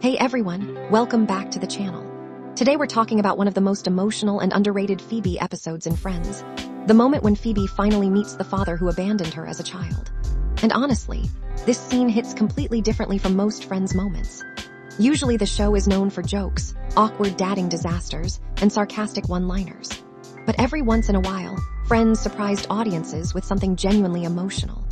Hey everyone, welcome back to the channel. Today we're talking about one of the most emotional and underrated Phoebe episodes in Friends. The moment when Phoebe finally meets the father who abandoned her as a child. And honestly, this scene hits completely differently from most Friends moments. Usually the show is known for jokes, awkward dating disasters, and sarcastic one-liners. But every once in a while, Friends surprised audiences with something genuinely emotional.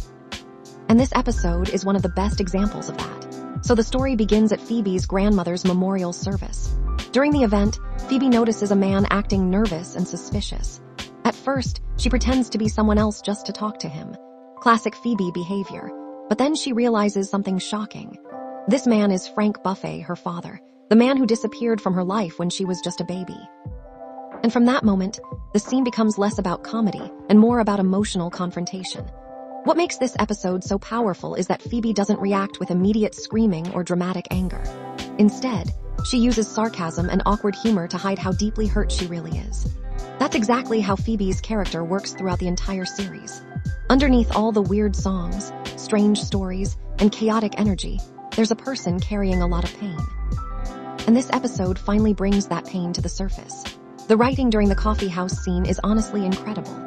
And this episode is one of the best examples of that. So the story begins at Phoebe's grandmother's memorial service. During the event, Phoebe notices a man acting nervous and suspicious. At first, she pretends to be someone else just to talk to him. Classic Phoebe behavior. But then she realizes something shocking. This man is Frank Buffay, her father, the man who disappeared from her life when she was just a baby. And from that moment, the scene becomes less about comedy and more about emotional confrontation. What makes this episode so powerful is that Phoebe doesn't react with immediate screaming or dramatic anger. Instead, she uses sarcasm and awkward humor to hide how deeply hurt she really is. That's exactly how Phoebe's character works throughout the entire series. Underneath all the weird songs, strange stories, and chaotic energy, there's a person carrying a lot of pain. And this episode finally brings that pain to the surface. The writing during the coffee house scene is honestly incredible.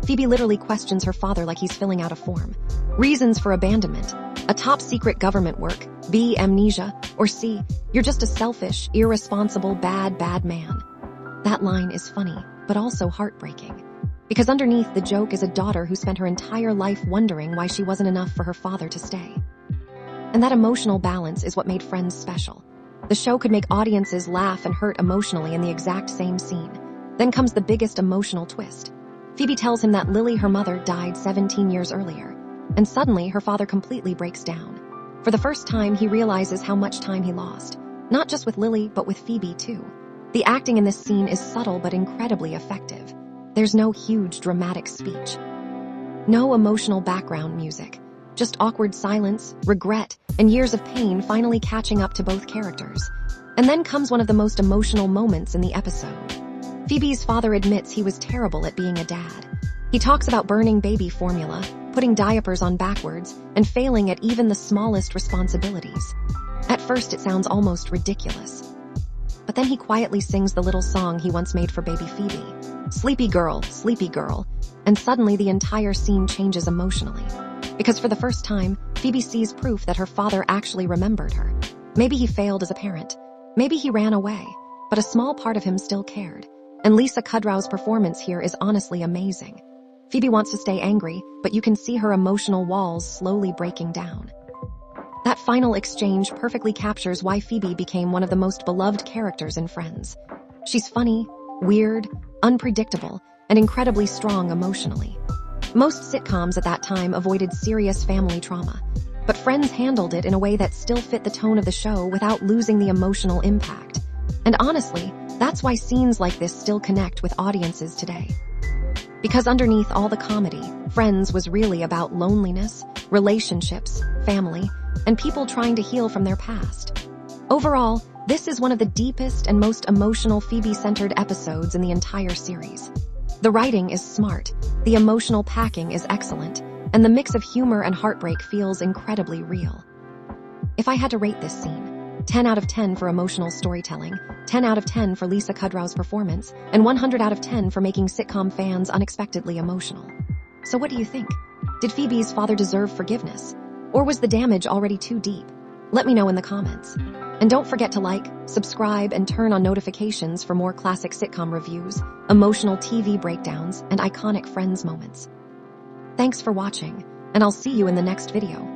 Phoebe literally questions her father like he's filling out a form. Reasons for abandonment: a top-secret government work, B, amnesia, or C, you're just a selfish, irresponsible, bad man. That line is funny, but also heartbreaking. Because underneath the joke is a daughter who spent her entire life wondering why she wasn't enough for her father to stay. And that emotional balance is what made Friends special. The show could make audiences laugh and hurt emotionally in the exact same scene. Then comes the biggest emotional twist. Phoebe tells him that Lily, her mother, died 17 years earlier, and suddenly her father completely breaks down. For the first time, he realizes how much time he lost, not just with Lily, but with Phoebe too. The acting in this scene is subtle but incredibly effective. There's no huge dramatic speech. No emotional background music. Just awkward silence, regret, and years of pain finally catching up to both characters. And then comes one of the most emotional moments in the episode. Phoebe's father admits he was terrible at being a dad. He talks about burning baby formula, putting diapers on backwards, and failing at even the smallest responsibilities. At first it sounds almost ridiculous. But then he quietly sings the little song he once made for baby Phoebe. Sleepy girl, and suddenly the entire scene changes emotionally. Because for the first time, Phoebe sees proof that her father actually remembered her. Maybe he failed as a parent. Maybe he ran away. But a small part of him still cared. And Kudrow's performance here is honestly amazing. Phoebe wants to stay angry, but you can see her emotional walls slowly breaking down. That final exchange perfectly captures why Phoebe became one of the most beloved characters in Friends. She's funny, weird, unpredictable, and incredibly strong emotionally. Most sitcoms at that time avoided serious family trauma, but Friends handled it in a way that still fit the tone of the show without losing the emotional impact. And honestly, that's why scenes like this still connect with audiences today. Because underneath all the comedy, Friends was really about loneliness, relationships, family, and people trying to heal from their past. Overall, this is one of the deepest and most emotional Phoebe-centered episodes in the entire series. The writing is smart, the emotional packing is excellent, and the mix of humor and heartbreak feels incredibly real. If I had to rate this scene, 10 out of 10 for emotional storytelling, 10 out of 10 for Kudrow's performance, and 100 out of 10 for making sitcom fans unexpectedly emotional. So what do you think? Did Phoebe's father deserve forgiveness? Or was the damage already too deep? Let me know in the comments. And don't forget to like, subscribe, and turn on notifications for more classic sitcom reviews, emotional TV breakdowns, and iconic Friends moments. Thanks for watching, and I'll see you in the next video.